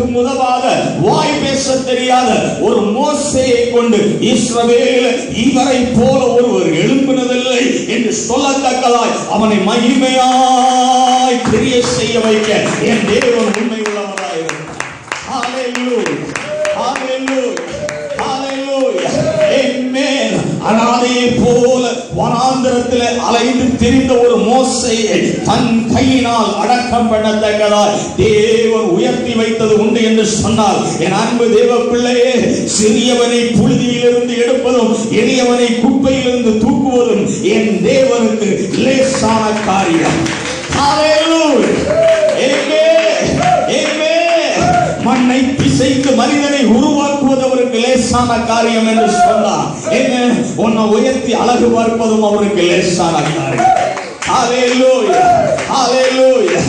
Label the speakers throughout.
Speaker 1: அவர்களுக்கு முதலாக வாய் பேச தெரியாத ஒரு மோசேயை கொண்டு இஸ்ரவேல் இவரை போல ஒருவர் எழும்பினதில்லை என்று சொல்லத்தக்கதாய் அவனை மகிமையாய் கிரிய செய்ய வைக்க என் தேவன் உண்மை உள்ளவராய் இருக்கிறார். ஹல்லேலூயா, ஹல்லேலூயா, ஹல்லேலூயா, ஆமென். அனாதையை போல வனாந்தரத்தில் அலைந்து திரிந்த ஒரு மோசேயை தன் கையினால் அடக்கம் பண்ணத்தக்கதாய் தேவன் உயர்த்தி வைத்தது உண்டு என்று சொன்னால், என் அன்பு தேவ பிள்ளையே, சிறியவனை புழுதியிலிருந்து எடுப்பதும் எளியவனை குப்பையிலிருந்து தூக்குவதும் என் தேவனுக்கு லேசான காரியம். ஹல்லேலூயா, ஆமென், ஆமென். மண்ணை பிசைத்து மனிதனை உருவாக்குவது அவருக்கு லேசான காரியம் என்று சொன்னார். உன்னை உயர்த்தி அழகு பார்ப்பதும் அவருக்கு லேசான காரியம். ஹல்லேலூயா, ஹல்லேலூயா.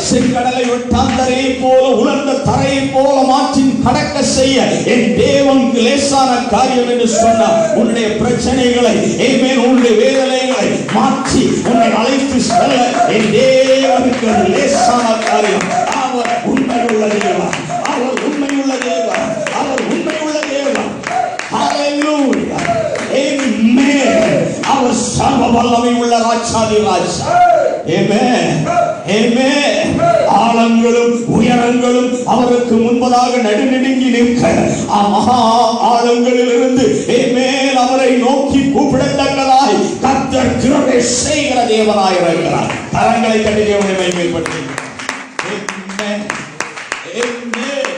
Speaker 1: செங்கடலை வெட்டாந்தரையை போல உலர்ந்த தரையை போல மாற்றி கடக்க செய்ய என் தேவனுக்கு லேசான காரியம் என்று சொன்னார். உன்னுடைய பிரச்சனைகளை, ஆமென், உன்னுடைய வேதனைகளை மாற்றி உன்னை அழைத்து செல்ல என் தேவனுக்கு அது லேசான காரியம். அவர் உண்மையுள்ள தேவன், அவர் உண்மையுள்ள தேவன், அவர் உண்மையுள்ள தேவன். ஹல்லேலூயா, ஆமென். அவர் சர்வ வல்லமை உள்ள ராஜாதி ராஜா. ஆமென், ஆமென். ஆழங்களும் உயரங்களும் அவருக்கு முன்பதாக நடுநடுங்கி நிற்க மகா ஆழங்களிலிருந்து ஆமென் அவரை நோக்கி கூப்பிடத்தக்கதாய் கர்த்தர் கிருபை செய்கிற தேவனாய் இருக்கிறார். கரங்களை தட்டி தேவனை மகிமைப்படுத்தி ஆமென், ஆமென்,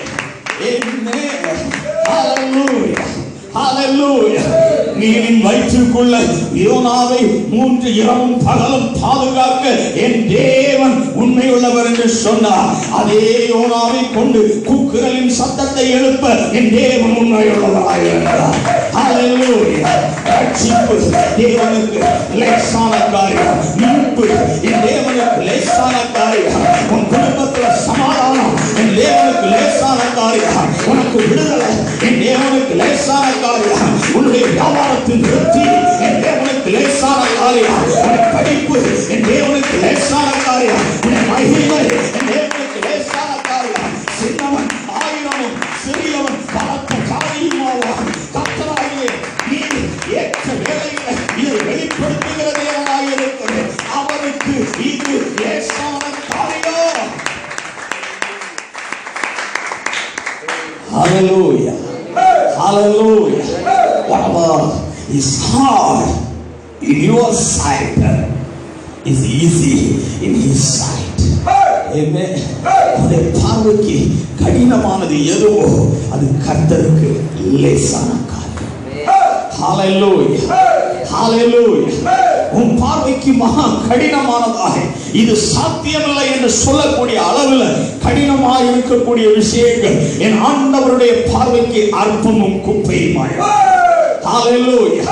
Speaker 1: ஆமென். ஹல்லேலூயா, ஹல்லேலூயா. நீரின் வயிற்றுக்குள்ள யோனாவை 3 இரவும் பகலும் பாதுகாக்க என் தேவன் உண்மையுள்ளவர் என்று சொன்னார். அதே யோனாவை கொண்டு கூக்குரலின் சத்தத்தை எழுப்ப என் தேவன் உண்மையுள்ளவராய் இருக்கிறார். ஹல்லேலூயா. ரட்சிப்பு தேவனுக்கு லேசான காரியம். மீட்பு என் தேவனுக்கு லேசான காரியம். உன் குடும்பத்தில் சமாதானம் என் தேவனுக்கு லேசான காரியம். உனக்கு விடுதலை என் தேவனுக்கு லேசான காரியம். உன்னுடைய வியாபாரத்தின் விருத்தி என் தேவனுக்கு லேசான காரியம். உன்னுடைய படிப்பு என் தேவனுக்கு லேசான காரியம். உன்னுடைய மகிமை என் தேவனுக்கு லேசான காரியம். சின்னவன் ஆயிரமும் சிறியவன் பலத்த காரியமாவான். கர்த்தராகிய நீர் ஏற்ற வேளையிலே இதை வெளிப்படுத்துகிற தேவனாக இருக்கிறது. அவருக்கு இது லேசான காரியம். Hallelujah, hallelujah. Whatever is hard in your sight is easy in his sight. Amen. உன்னுடைய பார்வைக்கு கடினமானது எதுவோ அது கர்த்தருக்கு லேசான காரியம். Hallelujah, hallelujah. உன் பார்வைக்கு மகா கடினமானதாக இது சாத்தியமில்லை என்று சொல்லக்கூடிய அளவில் கடினமாக இருக்கக்கூடிய விஷயங்கள் என் ஆண்டவருடைய பார்வைக்கு அற்பமும் குப்பையுமாய். ஹல்லேலூயா.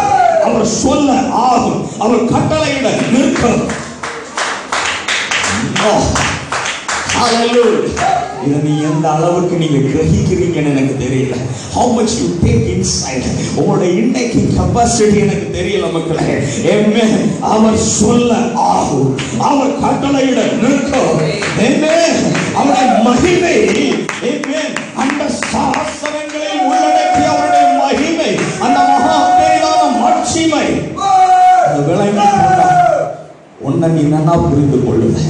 Speaker 1: அவர் சொல்ல ஆகும், அவர் கட்டளையிட நிற்கும். ஹல்லேலூயா. இதை நீ எந்த அளவுக்கு நீங்க கிரகிக்கிறீங்கன்னு எனக்கு தெரியல. How much you take inside. உங்களுடைய இன்னைக்கு கெபாசிட்டி எனக்கு தெரியல மக்களே. ஆமென். அவர் சொல்ல ஆகும், அவர் கட்டளையிட நிற்கும். ஆமென். அவருடைய மகிமை, ஆமென், அந்த சாஸ்திரங்களை உள்ளடக்கிய அவருடைய மகிமை, அந்த மகா பேரான மாட்சிமை விளங்கி கொண்டா உன்னை நீ நன்னா புரிந்து கொள்ளுங்க.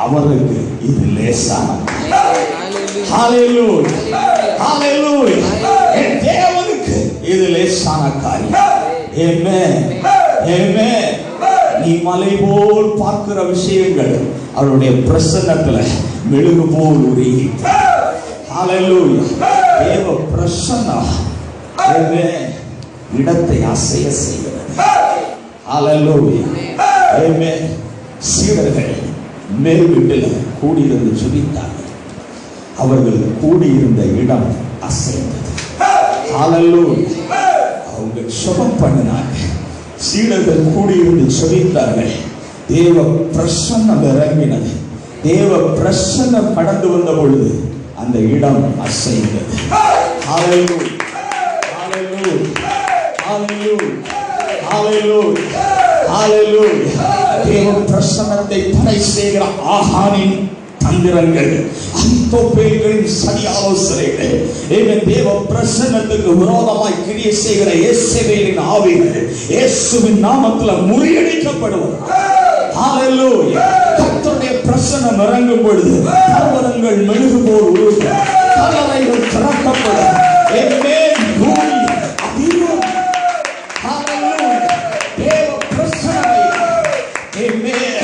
Speaker 1: அவருக்கு இது லேசான. ஹல்லேலூயா, ஹல்லேலூயா. என் தேவனுக்கு இது லேசான காரியம். ஆமென், ஆமென். நீ மலை போல் பார்க்கிற விஷயங்கள் அவருடைய பிரசன்னத்துல மெழுகு போல் உருகி. ஹல்லேலூயா. தேவ பிரசன்னம் ஆமென் இடத்தை அசைய செய்கிறது. ஹல்லேலூயா, ஆமென். சீடர்கள் மேல் வீட்டில் கூடியிருந்து ஜெபித்தார்கள். அவர்கள் கூடியிருந்த இடம் அசைந்தது. ஹல்லேலூயா. அவங்க ஜெபம் பண்ணினாங்க. சீடர்கள் கூடியிருந்து ஜெபித்தார்கள். தேவ பிரசன்னம் இறங்கினது. தேவ பிரசன்னம் கடந்து வந்த பொழுது அந்த இடம் அசைந்தது. ஹல்லேலூயா, ஹல்லேலூயா, ஹல்லேலூயா, ஹல்லேலூயா, ஹல்லேலூயா. தேவ பிரசன்னத்தை தடை செய்கிற ஆகானின் தந்திரங்கள், அகித்தோப்பேலின் சதி ஆலோசனைகள், தேவ பிரசன்னத்துக்கு விரோதமாய் கிரியை செய்கிற இயேசபேலின் ஆவிகள் இயேசுவின் நாமத்தில் முறியடிக்கப்படுவது. ஹல்லேலூயா. கர்த்தருடைய பிரசன்னம் இறங்கும் பொழுது பர்வதங்கள் மெழுகு போல் உருகும், கல்லறைகள் திறக்கப்படும். ஆமென். பூமி அதிரும். ஹல்லேலூயா. தேவ பிரசன்னம். ஆமென்.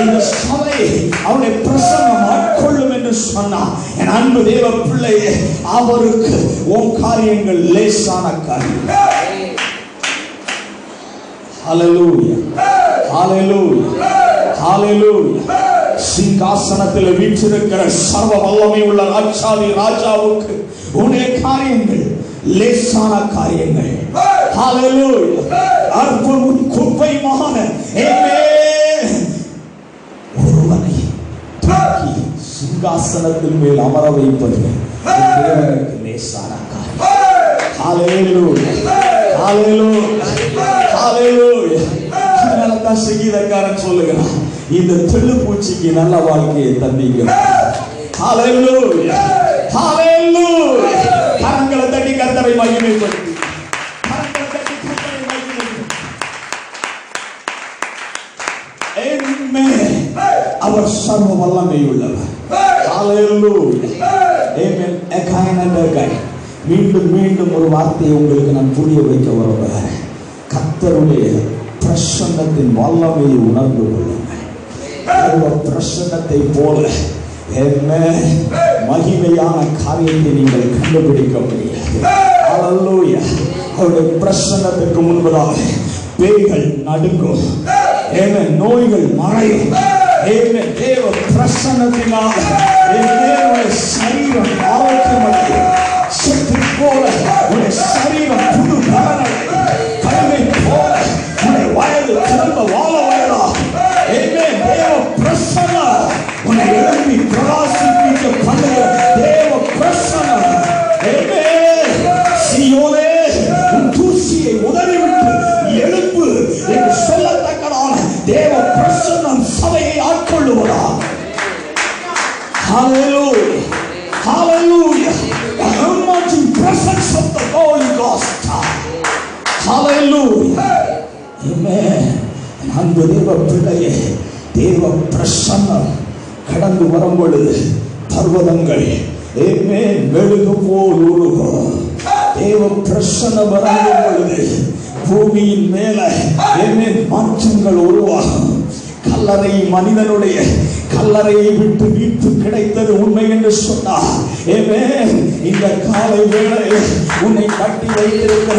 Speaker 1: இந்த சபை அவருடைய பிரசன்னம் ஆட்கொள்ளும் என்று சொன்னார். என் அன்பு தேவ பிள்ளையே, அவருக்கு உன் காரியங்கள் லேசான காரியம். ஹல்லேலூயா. ஹல்லேலூயா. ஹல்லேலூயா. சிங்காசனத்தில் வீற்றிருக்கிற சர்வ வல்லமை உள்ள ராஜாதி ராஜாவுக்கு உன்னுடைய காரியங்கள் லேசான காரியங்கள். ஹல்லேலூயா. அற்புதமும் குப்பையுமான ஒருவனை தூக்கி சிங்காசனத்தின் மேல் அமர வைப்பது தேவனுக்கு லேசான காரியம். ஹல்லேலூயா. ஹல்லேலூயா. ஹல்லேலூயா. அதனாலதான் சங்கீதக்காரன் சொல்லுகிறான், இந்த தெள்ளுப்பூச்சிக்கு நல்ல வாழ்க்கையை தந்தீங்க. ஹல்லேலூயா. ஹல்லேலூயா. கரங்களை தட்டி கர்த்தரை மகிமைப்படுத்தி, கரங்களை தட்டி கர்த்தரை மகிமைப்படுத்தி. ஆமென். அவர் சர்வ வல்லமை உள்ளவர். ஹல்லேலூயா. ஆமென். again and again. மீண்டும் மீண்டும் ஒரு வார்த்தையை உங்களுக்கு நான் புரிய வைக்க வருகிறேன். கர்த்தருடைய பிரசன்னத்தின் வல்லமையை உணர்ந்து கொள்ளுங்கள். பிரசன்னத்தை போல மகிமையான காரியத்தை நீங்கள் கண்டுபிடிக்க முடியாது. ஹல்லேலூயா. அவருடைய பிரசன்னத்துக்கு முன்பதாக பேய்கள் நடுங்கும், நோய்கள் மறையும். தேவ பிரசன்னத்தினால் சரீரம் ஆரோக்கியமடையும். சக்தி போல உடைய சரீரம் புது பலனை போல உடைய வயது திரும்ப வாழ வயதா. தேவ பிரசன்னம் உன்னை எழுப்பி பிரகாசிக்க பண்ணுகிற தேவ பிரசன்னம். சீயோனே, உன் தூசியை உதறிவிட்டு எழுப்பு என்று சொல்லத்தக்கதான தேவ பிரசன்னம் சபையை ஆட்கொள்ளுவதா. ஹல்லேலூயா. Hallelujah. The emerging presence of the Holy Ghost. Hallelujah. Amen. அன்பு தேவ பிள்ளையே, தேவ பிரசன்னம் கடந்து வரும் பொழுது பர்வதங்கள் மெழுகு போல் உருகும். தேவ பிரசன்னம் வரும் பொழுது பூமியின் மேல மாற்றங்கள் உருவாகும். கல்லறை மனிதனுடைய கல்லறையை விட்டு மீட்பு கிடைத்தது உண்மை என்று சொன்னார். இந்த காலை வேளையில் உன்னை கட்டி வைத்திருக்கிற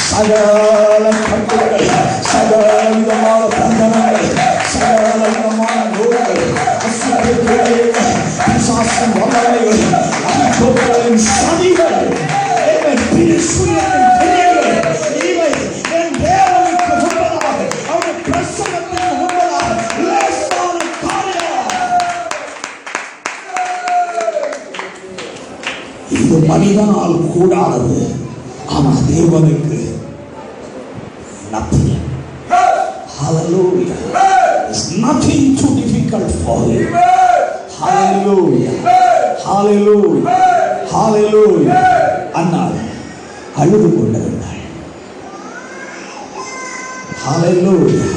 Speaker 1: சகல கட்டுகள், சகல விதமான பந்தனங்கள், சகல விதமான நோய்கள், பிசாசின் வல்லமைகள், அகித்தோப்பேலின் சதிகள், பிரிசுயத்தின் கிரியைகள், இவை என் தேவனுக்கு முன்பதாக, அவருடைய பிரசன்னத்துக்கு முன்பதாக லேசான காரியம். இது மனிதனால் கூடாதது, ஆனா தேவனுக்கு nothing. Hallelujah. It's nothing too difficult for him. Hallelujah. Hallelujah. Hallelujah. அன்னாள் அழுது கொண்டிருந்தாள். Hallelujah.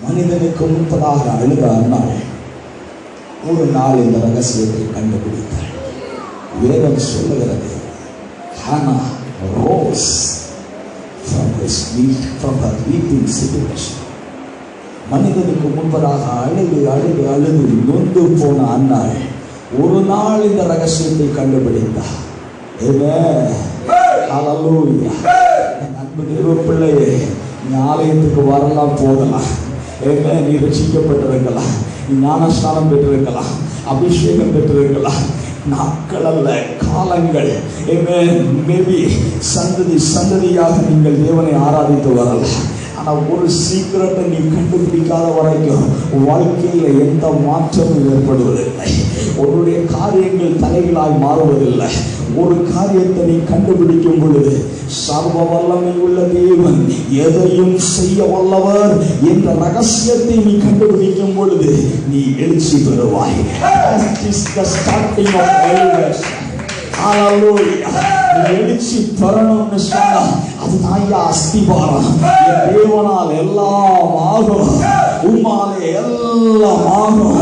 Speaker 1: மனிதனுக்கு முன்பதாக அழுத அன்னாள் ஒரு நாள் இந்த ரகசியத்தை கண்டுபிடித்தாள். வேதம் சொல்லுகிறது, Hannah rose from her weeping situation. மனிதனுக்கு முன்பதாக அழுது அழுது அழுது நொந்து போன அன்னாள் ஒரு நாள் இந்த ரகசியத்தை கண்டுபிடித்தார். அன்பு தேவ பிள்ளையே, நீ ஆலயத்துக்கு வரலாம், போகலாம், நீ ரட்சிக்கப்பட்டிருக்கலாம், நீ ஞானஸ்நானம் பெற்றிருக்கலாம், அபிஷேகம் பெற்றிருக்கலாம். நாட்கள் அல்ல, காலங்கள். மேபி சந்ததியாக நீங்கள் தேவனை ஆராதித்து வரலாம். ஆனால் ஒரு சீக்கிரத்தை நீ கண்டுபிடிக்காத வரைக்கும் வாழ்க்கையில எந்த மாற்றமும் ஏற்படுவதில்லை. உன்னுடைய காரியங்கள் தலைகளாய் மாறுவதில்லை. ஒரு காரியத்தை நீ கண்டுபிடிக்கும் பொழுது சர்வ வல்லமை உள்ள தேவன் எதையும் செய்ய வல்லவர் என்ற ரகசியத்தை நீ கண்டுபிடிக்கும் பொழுது நீ எழுச்சி பெறுவாய். That is the starting of elevation. Hallelujah. எழுச்சி பெறணும்னு சொன்னா அதுதான் அஸ்திபாரம். தேவனால் எல்லாம் ஆகும், உம்மாலே எல்லாம் ஆகும்,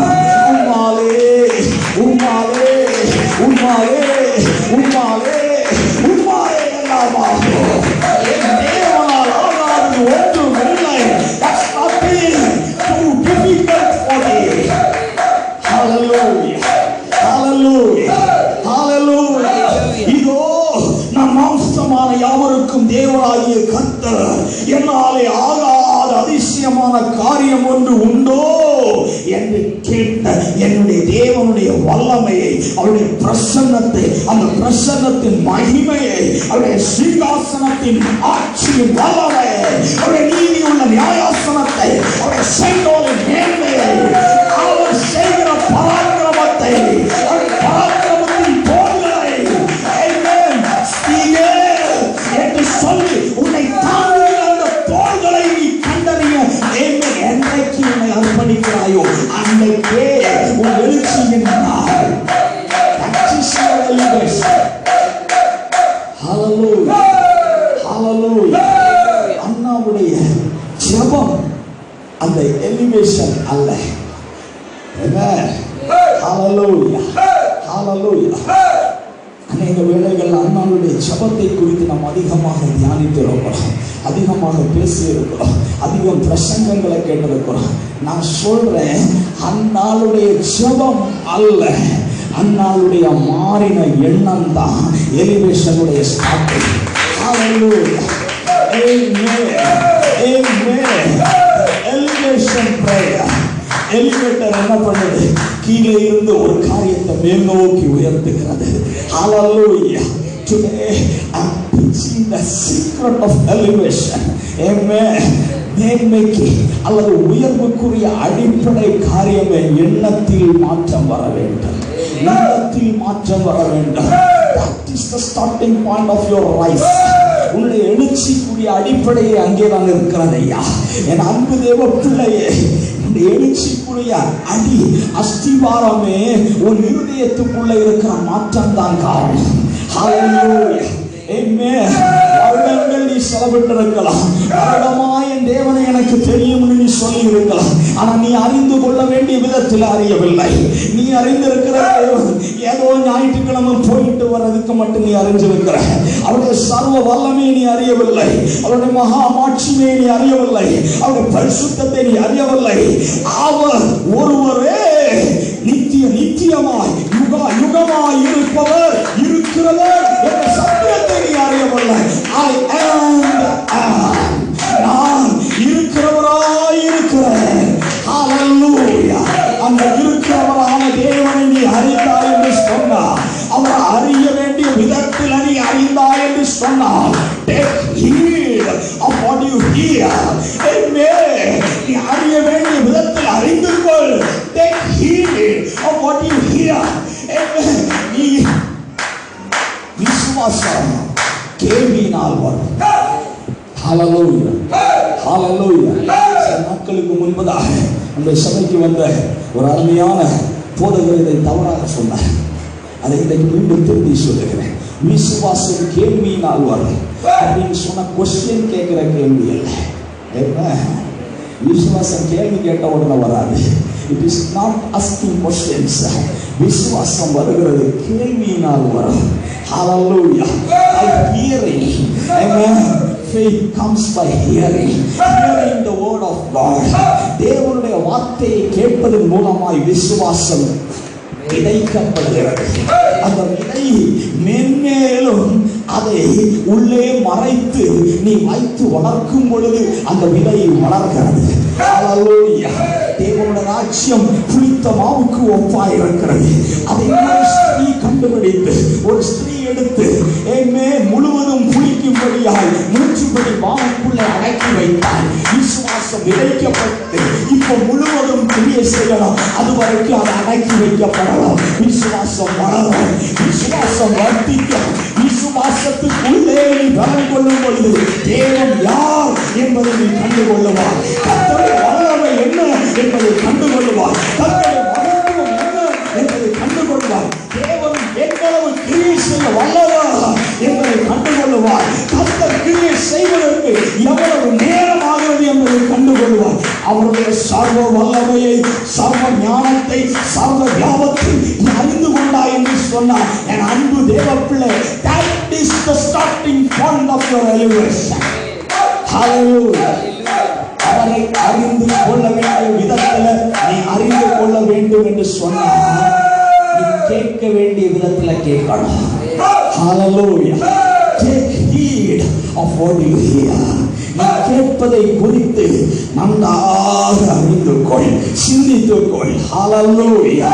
Speaker 1: உம்மாலே உம்மாலே உம்மாலே உம்மாலே உம்மாலே எல்லாம் ஆகும். தேவனால் ஆகாது ஒன்றும் இல்லை. That's nothing too difficult for me. Hallelujah. Hallelujah. Hallelujah. இதோ நம் மாம்சமான யாவருக்கும் தேவனாகிய கர்த்தர் என்னாலே ஆகாத அதிசயமான காரியம் ஒன்று உண்டோ என்று கேட்ட என்னுடைய தேவனுடைய வல்லமையை, அவருடைய பிரசன்னத்தை, அந்த பிரசன்னத்தின் மகிமையை, அவருடைய சிங்காசனத்தின் ஆட்சியின் வல்லமையை, அவருடைய நீதியுள்ள நியாயாசனத்தை, அவருடைய செங்கோலின் மேன்மையை, அவர் செய்கிற பராக்கிரமத்தை, பராக்கிரமத்தின் தோள்களை என்று சொல்லி உன்னை தாங்குகிற அந்த தோள்களை நீ கண்டறிய என்றைக்கு உன்னை அர்ப்பணிக்கிறாயோ அன்றைக்கே உன் எழுச்சியின் நாள். ஹல்லேலூயா. ஹல்லேலூயா. அண்ணாவுடைய ஜெபம் அந்த எலிவேஷன் அல்ல. ஹல்லேலூயா. ஹல்லேலூயா. அநேக வேளைகள் அண்ணாவுடைய ஜெபத்தை குறித்து நாம் அதிகமாக தியானித்திருக்கிறோம், அதிகமாக பேசியிருக்கிறோம், அதிகம் பிரசங்கங்களை கேட்டிருக்கிறோம். நான் சொல்றேன், அண்ணாளுடைய ஜெபம் அல்ல, அண்ணாளுடைய மாறின எண்ணம் தான் எலிவேஷனுடைய starting. Hallelujah. Amen. Amen. Elevation prayer. Elevator என்ன பண்ணுது? கீழே இருந்து ஒரு காரியத்தை மேல் நோக்கி உயர்த்துகிறது. Hallelujah. Today I'm teaching the secret of elevation. Amen. மேன்மைக்கு அல்லது உயர்வுக்குரிய அடிப்படை காரியமே எண்ணத்தில் மாற்றம் வர வேண்டும். எண்ணத்தில் மாற்றம் வர வேண்டும். That is the starting point of your rise. உன்னுடைய எழுச்சிக்குரிய அடிப்படையை அங்கேதான் இருக்கிறது ஐயா. என் அன்பு தேவ பிள்ளையே, எழுச்சிக்குரிய அடி அஸ்திவாரமே உன் இருதயத்துக்குள்ள இருக்கிற மாற்றம் தான் காரணம். ஹல்லேலூயா. ஆமென். வருடங்கள் நீ செலவிட்டிருக்கலாம், வருடமா என் தேவனை எனக்கு தெரியும்னு நீ சொல்லி இருக்கலாம். ஆனா நீ அறிந்து கொள்ள வேண்டிய விதத்தில் அறியவில்லை. நீ அறிந்திருக்கிற ஏதோ ஞாயிற்றுக்கிழமை போயிட்டு வர்றதுக்கு மட்டும் நீ அறிஞ்சிருக்கிற. அவருடைய சர்வ வல்லமையை நீ அறியவில்லை, அவருடைய மகா மாட்சிமையை நீ அறியவில்லை, அவருடைய பரிசுத்தத்தை நீ அறியவில்லை. அவர் ஒருவரே நித்தியமாய் யுகா யுகமாய் இருப்பவர், இருக்கிறவர் என்ற சத்தியத்தை நீ அறியவில்லை. நான் இருக்கிறவராய் இருக்கிறேன். ஹல்லேலூயா. அந்த இருக்கிறவரான தேவனை நீ அறிந்தாய் என்று சொன்னார், அவர் அறிய வேண்டிய விதத்தில் நீ அறிந்தாய் என்று சொன்னார். Take heed of what you hear. Amen. நீ அறிய வேண்டிய விதத்தில் அறிந்து கொள். Take heed of what you hear. Amen. நீ விசுவாசம் கேள்வியினால் வரும். ஹல்லேலூயா. ஹல்லேலூயா. சில நாட்களுக்கு முன்பதாக அந்த சபைக்கு வந்த ஒரு அருமையான போதகர் இதை தவறாக சொன்னார். அதை இன்றைக்கு மீண்டும் திரும்பி சொல்லுகிறேன். விசுவாசம் கேள்வியினால் வரும் அப்படின்னு சொன்ன கொஸ்டின் கேட்கிற கேள்வி இல்லை. விசுவாசம் கேள்வி கேட்ட உடனே வராது. It is not asking questions. விசுவாசம் வருகிறது கேள்வியினால் வரும். ஹல்லேலூயா. By hearing. Amen. Faith comes by hearing. Hearing the word of God. தேவனுடைய வார்த்தையை கேட்பதன் மூலமாய் விசுவாசம் விதைக்கப்படுகிறது. அந்த விதை மென்மேலும் அதை உள்ளே மறைத்து நீ வைத்து வளர்க்கும் பொழுது அந்த விதை வளர்கிறது. ஹல்லேலூயா. தேவனுடைய ராஜ்யம் புளித்த மாவுக்கு ஒப்பாய் இருக்கிறது. அதை ஒரு ஸ்திரீ கண்டுபிடித்து, ஒரு ஸ்திரீ எடுத்து முழுவதும் புளிக்கும்படியாய் மூச்சுப்படி மாவுக்குள்ளே அடக்கி வைத்தார். விசுவாசம் விதைக்கப்பட்டு இப்ப முழுவதும் கிரியை செய்யலாம். அது வரைக்கும் அதை அடக்கி வைக்கப்படலாம். விசுவாசம் வளரும், விசுவாசம் வர்த்திக்கும், விசுவாசத்துக்குள்ளே நீ பலம் கொள்ளும் பொழுது தேவன் யார் என்பதை நீ கண்டு கொள்ளுவார். கர்த்தருடைய வல்லமை என்ன என்பதை கண்டு கொள்ளுவார். கர்த்தருடைய மகத்துவம் என்ன என்பதை கண்டு கொள்வார். தேவன் எவ்வளவு கிரியை செய்ய வல்லவர் என்பதை கண்டு கொள்ளுவார். கர்த்தர் கிரியை செய்வதற்கு எவ்வளவு நேரம் ஆகிறது என்பதை கண்டு கொள்வார். அவருடைய சர்வ வல்லமையை, சர்வ ஞானத்தை, சர்வ ஞாபகத்தை அறிந்து கொண்டாய் என்று சொன்னார். என் அன்பு தேவ பிள்ளை, that is the starting point of your elevation. Hallelujah. அவரை அறிந்து கொள்ள வேண்டிய விதத்தில் நீ அறிந்து கொள்ள வேண்டும் என்று சொன்னார். நீ கேட்க வேண்டிய விதத்தில் கேட்கணும். Hallelujah. Take heed of what you hear. நீ கேட்பதை குறித்து நன்றாக அறிந்து கொள், சிந்தித்துக் கொள். Hallelujah.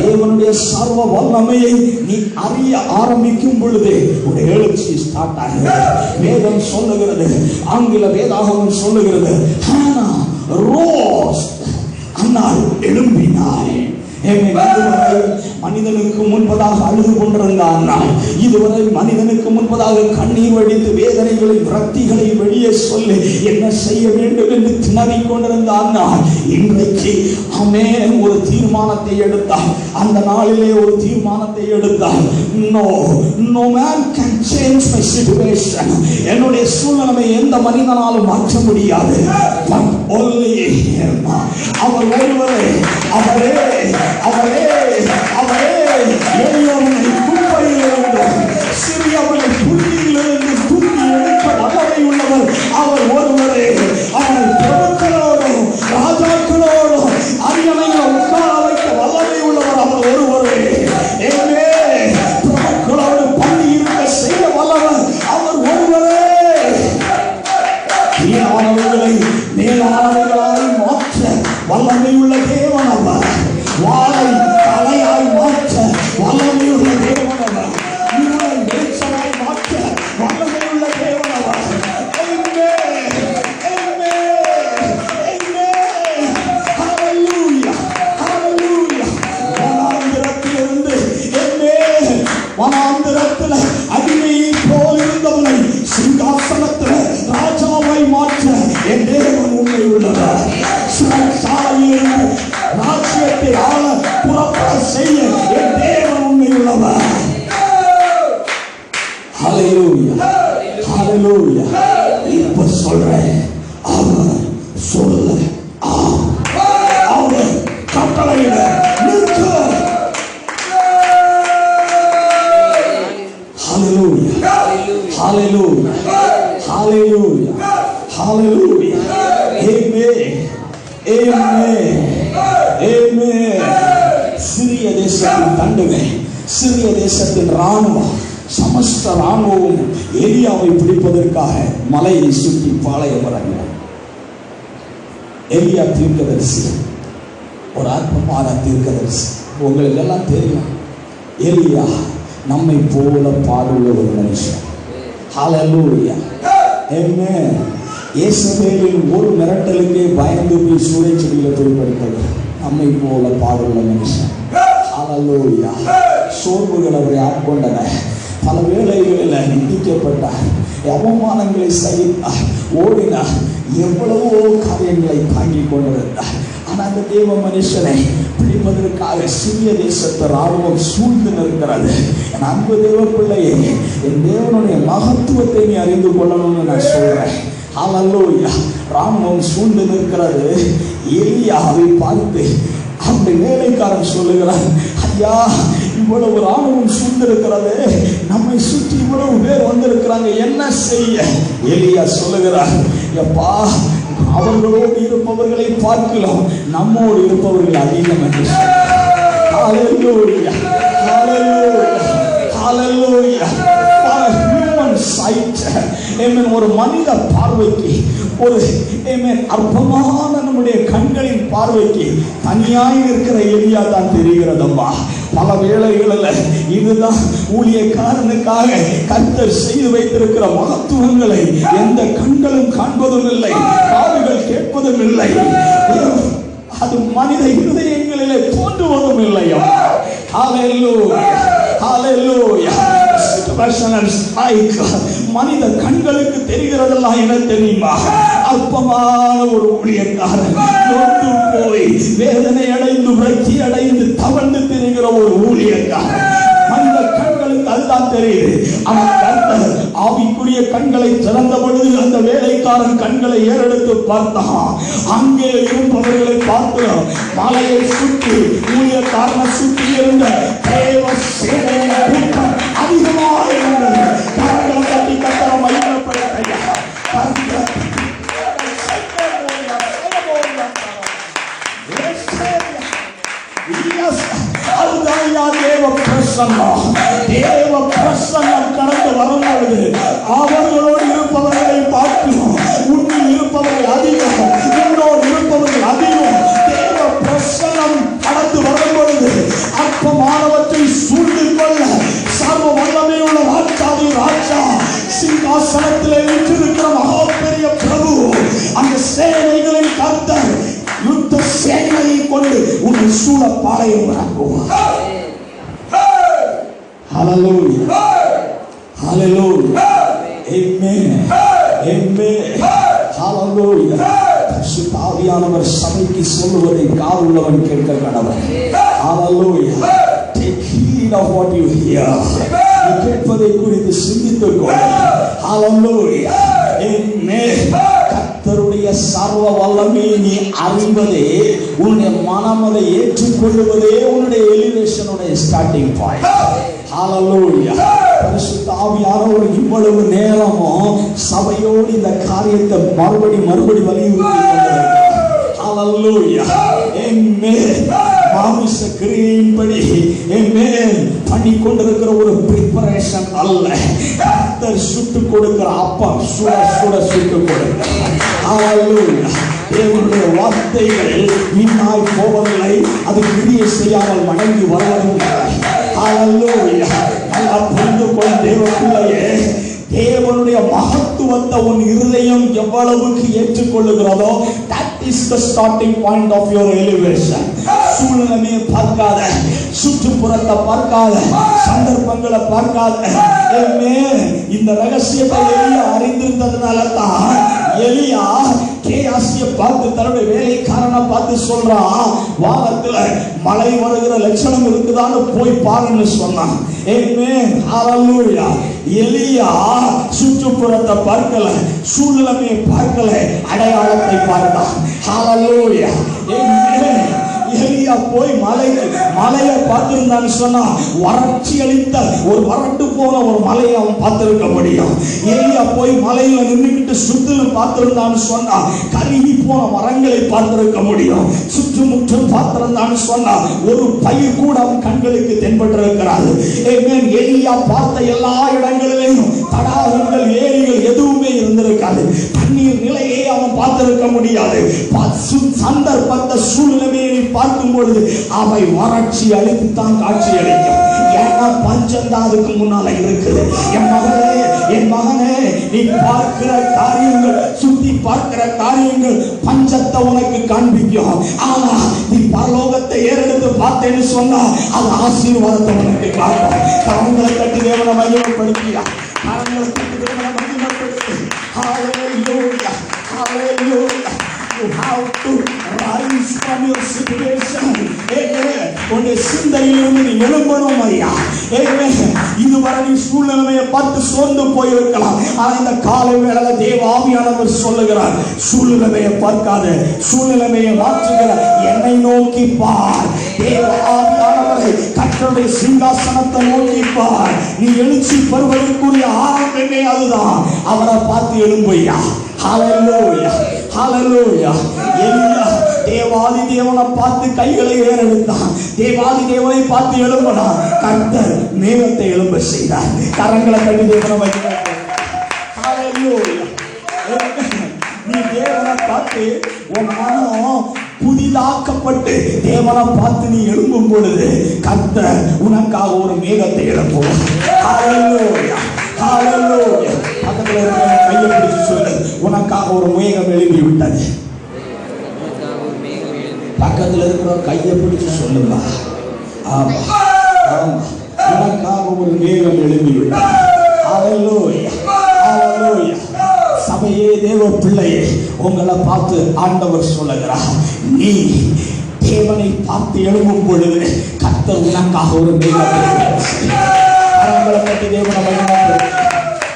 Speaker 1: தேவனுடைய சர்வ வல்லமையை நீ அறிய ஆரம்பிக்கும் பொழுது ஒரு எழுச்சி ஸ்டார்ட் ஆகிறது. வேதம் சொல்லுகிறது, ஆங்கில வேதாகமம் சொல்லுகிறது, ஹானா ரோஸ், அன்னாள் எழும்பினாள். மனிதனுக்கு முன்பதாக அழுது கொண்டிருந்தான். இதுவரை மனிதனுக்கு முன்பதாக கண்ணீர் வடித்து வேதனைகளை விரக்திகளை வெளியே சொல்லி என்ன செய்ய வேண்டும் என்று திணறிக் கொண்டிருந்தான். இன்றைக்கு ஆமென் ஒரு தீர்மானத்தை எடுத்தார். அந்த நாளிலே ஒரு தீர்மானத்தை எடுத்தார். No man can change my situation. என்னுடைய சூழ்நிலையை எந்த மனிதனாலும் மாற்ற முடியாது. Only him. அவர் ஒருவரே, அவரே அவரே அவரே எளியவனை குப்பையிலிருந்து சிறியவனை புள்ளியிலிருந்து தூக்கி எடுக்க வல்லமை உள்ளவர் அவர் ஒருவரே. அவனை பிரபுக்களோடும் ராஜாக்களோடும் அரியணையில் உட்கார வைக்க வல்லமை உள்ளவர் அவர் ஒருவரே. பிரபுக்களோடு பள்ளி இருக்க செய்ய வல்லவர் அவர் ஒருவரே. கீழானவர்களை மேலானவர்களாய் மாற்ற வல்லமை உள்ள தேவன் அவர். வாளை தலையாய் மாற்ற வல்லமை உள்ள தேவன் அவர். இருளை வெளிச்சமாய் மாற்ற வல்லமை உள்ள தேவன் அவர். வனாந்திரத்தில் அடிமையை போல் இருந்தவனை சிங்காசனத்தில் ராஜாவை மாற்ற என் தேவன் உண்மை உள்ளவர். சாலையில் ராஜ்யத்தை ஆள புறப்பட செய்ய என் தேவன் உண்மை உள்ளவர். ஹல்லேலூயா, ஹல்லேலூயா. இப்ப சொல்றேன், அவர் சொல்ல அவர் கட்டளையிட நிற்க. Hallelujah. Hallelujah. Hallelujah. Hallelujah. Amen. Amen. Amen. சிறிய தேசத்தின் தண்டுகை, சிறிய தேசத்தின் ராணுவம், சமஸ்த ராணுவம் எலியாவை பிடிப்பதற்காக மலையை சுற்றி பாளையம் இறங்கினார். எலியா தீர்க்கதரிசி, ஒரு அற்பமான தீர்க்கதரிசி. உங்களுக்கு எல்லாம் தெரியும், எலியா நம்மை போல பாடுள்ள ஒரு மனுஷன். ஹல்லேலூயா. ஆமென். இயேசுவின் ஒரு மிரட்டலுக்கே பயந்து போய் சூறைச்செடியில் குறிப்பிட்டவர் நம்மை போல பாடுள்ள மனுஷன். ஹல்லேலூயா. சோர்வுகள் அவரை ஆட்கொண்டன. பல வேளைகளில் நிந்திக்கப்பட்டார், அவமானங்களை சகித்தார், ஓடினார், எவ்வளவோ காரியங்களை தாங்கிக் கொண்டிருந்தார். ஆனால் அந்த தேவ மனுஷனை பிடிப்பதற்காக சிறிய தேசத்து ராணுவம் சூழ்ந்து நிற்கிறது. என் அன்பு தேவ பிள்ளையே, என் தேவனுடைய மகத்துவத்தை நீ அறிந்து கொள்ளணும்னு நான் சொல்றேன். ஹல்லேலூயா. ராணுவம் சூழ்ந்து நிற்கிறது. எலியாவை பார்த்து அந்த வேலைக்காரன் சொல்லுகிறான், ஐயா, இவ்வளவு ராணுவம் சூழ்ந்திருக்கிறது, நம்மை சுற்றி இவ்வளவு பேர் வந்திருக்கிறாங்க, என்ன செய்ய? எலியா சொல்லுகிறார், எப்பா, அவர்களோடு இருப்பவர்களை பார்க்கலாம், நம்மோடு இருப்பவர்கள் அதிகம் என்று. ஹல்லேலூயா, ஹல்லேலூயா, ஹல்லேலூயா. ஒரு மனித பார்வைக்கு, ஒரு அற்பமான நம்முடைய கண்களின் பார்வைக்கு தனியாய் இருக்கிற எலியா தான் தெரிகிறதம்மா. பல வேளைகளில் இதுதான் ஊழியக்காரனுக்காக கர்த்தர் செய்து வைத்திருக்கிற மகத்துவங்களை எந்த கண்களும் காண்பதும் இல்லை, காதுகள் கேட்பதும் இல்லை, அது மனித இருதயங்களிலே தோன்றுவதும் இல்லையா. ஹல்லேலூயா, ஹல்லேலூயா. மனித கண்களுக்கு தெரிகிறதெல்லாம் என்ன தெரியுமா? அற்பமான ஒரு ஊழியக்காரன் நொந்து போய் வேதனை அடைந்து விரக்தி அடைந்து தவழ்ந்து திரிகிற ஒரு ஊழியக்காரன். மனித கண்களுக்கு அதுதான் தெரியுது. அவன் கர்த்தர் ஆவிக்குரிய கண்களை திறந்த பொழுது அந்த வேலைக்காரன் கண்களை ஏறெடுத்து பார்த்தான். அங்கே இருப்பவர்களை பார்த்து மலையை சுற்றி ஊழியக்காரனை சுற்றி இருந்த தேவ சேனையின் கூட்டம் அதிகமாக இருந்தது. கரங்களை தட்டி கர்த்தரை மகிமைப்படுத்த தேவ பிரசன்னம் கடந்து வரும்பொழுது அவர்களோடு இருப்பவர்களை பார்க்கிறோம். உன்னில் இருப்பவர்கள் அதிகம், உன்னோடு இருப்பவர்கள் அதிகம். தேவ பிரசன்னம் கடந்து வரும்பொழுது அற்பமானவற்றை சூழ்ந்து கொள்ள சர்வ வல்லமையுள்ள ராஜாதி ராஜா சிங்காசனத்திலே வீற்றிருக்கிற மகா பெரிய பிரபு, அந்த சேனைகளின் கர்த்தர் யுத்த சேனையை கொண்டு உன்னை சூழ பாளையம் இறங்குவார். Hallelujah. Hallelujah. Amen. Amen. Hallelujah. பரிசுத்த ஆவியானவர் சபைக்கு சொல்லுவதை காதுள்ளவன் கேட்க கடவன். Hallelujah. Take heed of what you hear. நீ கேட்பதை குறித்து சிந்தித்துக் கொள். Hallelujah. Amen. கர்த்தருடைய சர்வ வல்லமையை நீ அறிவதே, உன்னுடைய மனம் அதை ஏற்றுக்கொள்வதே உன்னுடைய எலிவேஷனுடைய ஸ்டார்டிங் பாயிண்ட். ஹalleluya. பரிசுத்த ஆவியானவர் இவ்வளவு நேரமும் சபையோடு இந்த காரியத்தை மறுபடி வலியுறுத்தி கொண்டிருக்கிறார். ஹalleluya. ஆமென். மாமிச கிரியையின்படி ஆமென் பண்ணி கொண்டிருக்கிற ஒரு பிரிப்பரேஷன் அல்ல. கர்த்தர் சுட்டு கொடுக்கிற அப்பம் சுட சுட்டு கொடுக்கிறார். ஹalleluya. தேவனுடைய வார்த்தைகள் வீணாய் போவதில்லை, அது கிரியை செய்யாமல் மடங்கி வருவதில்லை. ஹalleluya. நல்லா புரிந்து கொள் தேவ பிள்ளையே, தேவனுடைய மகத்துவத்தை உன் இருதயம் எவ்வளவுக்கு ஏற்றுக்கொள்ளுகிறதோ that is the starting point of your elevation. சூழ்நிலையை பார்க்காத, சுற்றுப்புறத்தை பார்க்காத, சந்தர்ப்பங்களை பார்க்காத. இந்த ரகசியத்தை எலியா அறிந்திருந்ததுனால தான் எலியா கேயாசியை பார்த்து தன்னுடைய வேலைக்காரனை பார்த்து சொல்றான், வானத்துல மழை வருகிற லட்சணம் இருக்குதான்னு போய் பாருன்னு சொன்னான். ஆமென். ஹalleluya. எலியா சுற்றுப்புறத்தை பார்க்கல, சூழ்நிலையை பார்க்கல, அடையாளத்தை பார்த்தான். ஹalleluya. ஆமென். எலியா போய் மலையை பார்த்திருந்தான்னு சொன்னா வறட்சி அளித்த ஒரு வறண்டு போன ஒரு மலையை அவன் பார்த்திருக்க முடியும். எலியா போய் மலையில நின்றுகிட்டு சுற்றிலும் பார்த்திருந்தான்னு சொன்னா கருகி போன மரங்களை பார்த்திருக்க முடியும். சுற்றுமுற்றும் பார்த்திருந்தான்னு சொன்னா ஒரு பயிர் கூட அவன் கண்களுக்கு தென்பட்டிருக்கிறாரு. எலியா பார்த்த எல்லா இடங்களிலேயும் தடாகங்கள், ஏரிகள் எதுவுமே இருந்திருக்காது. தண்ணீர் நிலையை அவன் பார்த்திருக்க முடியாது. சந்தர்ப்பத்தை சூழ்நிலையை பார்க்கும் பொழுது அவை வறட்சி அளித்து தான் காட்சி அளிக்கும். ஏன்னா பஞ்சம் தான் அதுக்கு முன்னால இருக்குது. என் மகனே, நீ பார்க்கிற காரியங்கள், சுத்தி பார்க்கிற காரியங்கள் பஞ்சத்தை உனக்கு காண்பிக்கும். ஆனா நீ பரலோகத்தை ஏறெடுத்து பார்த்தேன்னு சொன்னா அது ஆசீர்வாதத்தை உனக்கு காட்டும். கரங்களை தட்டி தேவனை மகிமைப்படுத்தியா, கரங்களை தட்டி தேவனை மகிமைப்படுத்தி. ஹalleluya. Hallelujah. You have to rise from your situation. உன்னுடைய சிந்தையிலிருந்து நீ எழும்பணும் ஐயா. இதுவரை நீ சூழ்நிலையை பார்த்து சோர்ந்து போயிருக்கலாம். ஆனா இந்த காலை வேளையில தேவ ஆவியானவர் சொல்லுகிறார், சூழ்நிலையை பார்க்காத, சூழ்நிலையை மாற்றுகிற என்னை நோக்கி பார். தேவ ஆவியானவரை கர்த்தருடைய சிங்காசனத்தை நோக்கி பார். நீ எழுச்சி பெறுவதற்குரிய ஆரம்பமே அதுதான். அவரை பார்த்து எழும்பையா. ஹalleluya. ஹalleluya. எலியா தேவாதி தேவனை பார்த்து கைகளை ஏறெடுத்தான். தேவாதி தேவனை பார்த்து எழும்பினான். கர்த்தர் மேகத்தை எழும்ப செய்தார். கரங்களை தட்டி தேவனை வைக்கிறார். ஹalleluya. நீ தேவனை பார்த்து உன் மனம் புதிதாக்கப்பட்டு தேவனை பார்த்து நீ எழும்பும் பொழுது கர்த்தர் உனக்காக ஒரு மேகத்தை எழுப்புவார். ஹalleluya. ஹalleluya. பக்கத்துல இருக்கிற கையை பிடிச்சு சொல்லு, உனக்காக ஒரு மேகம் எழுப்பி விட்டது. பக்கத்துல இருக்கிற கையை பிடிச்சு சொல்லுங்க. ஆமா ஆமா, உனக்காக ஒரு மேகம் எழும்பிவிட்டது. ஹல்லேலூயா, ஹல்லேலூயா. சபையே, தேவ பிள்ளையே, உங்களை பார்த்து ஆண்டவர் சொல்லுகிறார், நீ தேவனை பார்த்து எழும்பும் பொழுது கர்த்தர் உனக்காக ஒரு மேகத்தை கரங்களை கட்டி தேவனை மகிமைப்படுத்து,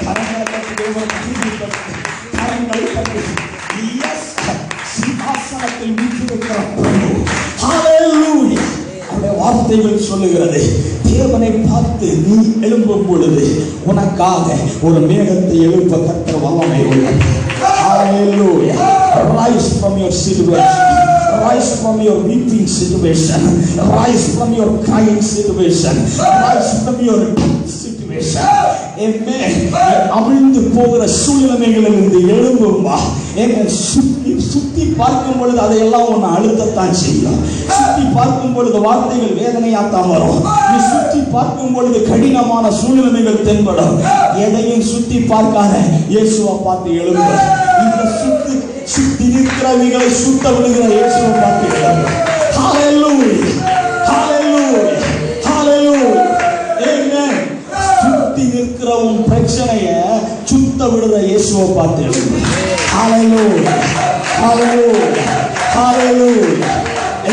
Speaker 1: கரங்களை கட்டி தேவனை மகிமைப்படுத்து, கரங்களை கட்டி சிம்மாசனத்தில் வீற்றிருக்கிற பிரபு, ஹல்லேலூயா. அவருடைய வார்த்தைகள் சொல்லுகிறது, தேவனை பார்த்து நீ எழும்பும் பொழுது உனக்காக ஒரு மேகத்தை எழுப்ப கர்த்தர் வல்லமை உள்ளது. Hallelujah. Rise from your situation. Rise from your weeping situation. Rise from your crying situation. Rise from your situation. Amen. அமிழ்ந்து போகிற சூழ்நிலைகளிலிருந்து எழும்புமா. சுத்தி பார்க்கும் பொழுது அதையெல்லாம் உன்னை அழுத்தத்தான் செய்யும். சுத்தி பார்க்கும் பொழுது வார்த்தைகள் வேதனையாத்தான் வரும். நீ சுத்தி பார்க்கும் பொழுது கடினமான சூழ்நிலைகள் தென்படும். எதையும் சுத்தி பார்க்காத, இயேசுவை பார்த்து எழும்பு. இந்த சுத்தி நிற்கிறவர்களை சுத்த விடுகிற இயேசுவை பார்த்து எழும்பு. ஹல்லேலூயா, ஹல்லேலூயா, ஹல்லேலூயா. ஆமென். சுத்தி நிற்கிற உன் பிரச்சனையை சுத்த விடுகிற இயேசுவை பார்த்து எழும்பு. Hallelujah, hallelujah, hallelujah.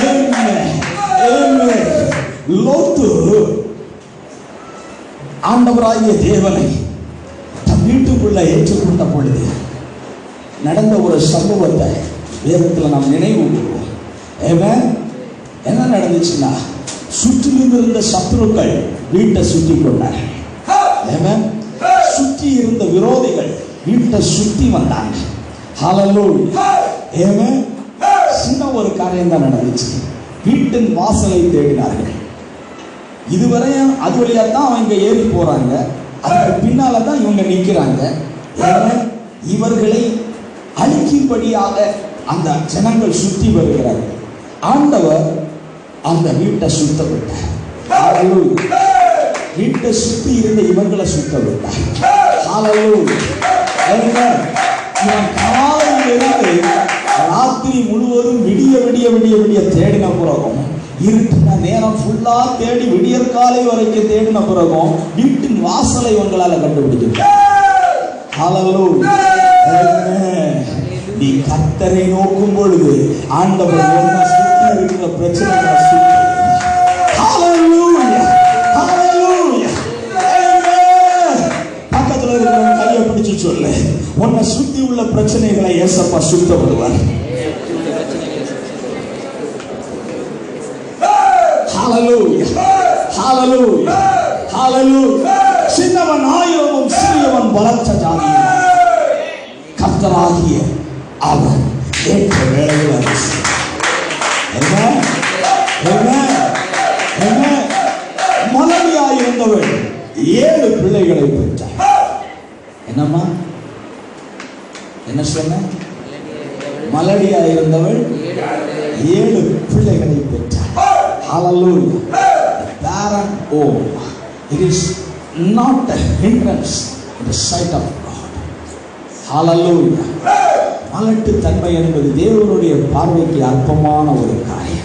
Speaker 1: Amen, amen. லோத்து ஆண்டவராகிய தேவனை தன் வீட்டுக்குள்ள ஏற்றுக்கொண்ட பொழுது நடந்த ஒரு சம்பவத்தை வேதத்தில் நாம் நினைவு கூறுவோம். Amen. என்ன நடந்துச்சுன்னா, சுற்றிலும் இருந்த சத்துருக்கள் வீட்டை சுற்றி கொண்டாங்க. Amen. சுற்றி இருந்த விரோதிகள் வீட்டை சுற்றி வந்தாங்க. ஹல்லேலூயா, ஆமென். சின்ன ஒரு காரியம் தான் நடந்துச்சு. வீட்டின் வாசலை தேடினார்கள். இதுவரையும் அது வழியா தான் அவங்க ஏறி போறாங்க, அதுக்கு பின்னால தான் இவங்க நிற்கிறாங்க. இவர்களை அழிக்கும்படியாக அந்த ஜனங்கள் சுற்றி வருகிறார்கள். ஆண்டவர் அந்த வீட்டை சுத்த விட்டார். வீட்டை சுற்றி இருந்த இவர்களை சுத்த விட்டார். ராத்திரி முழுவதும் விடிய விடிய விடிய விடிய தேடின பிறகும், இருட்டின நேரம் ஃபுல்லா தேடி விடியற் காலை வரைக்கும் தேடின பிறகும் வீட்டின் வாசலை உங்களால கண்டுபிடிக்க. நீ கர்த்தரை நோக்கும் பொழுது ஆண்டவர் உன்னை சுற்றி இருக்கிற பிரச்சனைகளை சுற்றி. பக்கத்துல இருக்கிற கையை பிடிச்சு சொல்லு, உன்னை சுத்தி உள்ள பிரச்சனைகளை ஏசப்பா சுத்த விடுவார். ஹல்லேலூயா, ஹல்லேலூயா, ஹல்லேலூயா. சின்னவன் ஆயிரமும் சிறியவன் பலத்த ஜாதியும் கர்த்தராகிய அவர் ஏற்ற வேளையில் மலடியாயிருந்தவள் 7 பிள்ளைகளை பெற்றார். என்னம்மா என்ன சொன்ன? மலடியாயிருந்தவள் 7 பிள்ளைகளை பெற்றார். Hallelujah. Barren home. It is not a hindrance in the sight of God. Hallelujah. மலட்டு தன்மை என்பது தேவனுடைய பார்வைக்கு அற்பமான ஒரு காரியம்.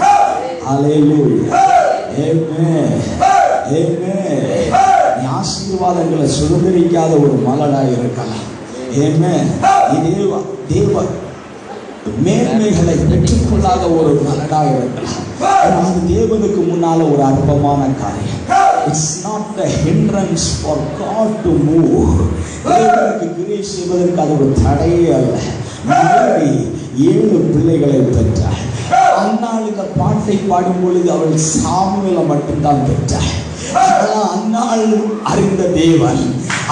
Speaker 1: Hallelujah. Amen. Amen. நீ ஆசீர்வாதங்களை சுதந்திரிக்காத ஒரு மலடாய் இருக்கலாம். Amen. தேவ மேன்மைகளை பெற்றுக்கொள்ளாத ஒரு மலடாய் இருக்கலாம். அது தேவனுக்கு முன்னால ஒரு அற்பமான காரியம். It's not a hindrance for God to move. தேவனுக்கு கிரியை செய்வதற்கு அது ஒரு தடையே அல்ல. மலடி 7 பிள்ளைகளை பெற்றார். அன்னாள் இந்த பாட்டை பாடும் பொழுது அவள் சாமுவேலை மட்டும்தான் பெற்றார். அன்னாள் அறிந்த தேவன்,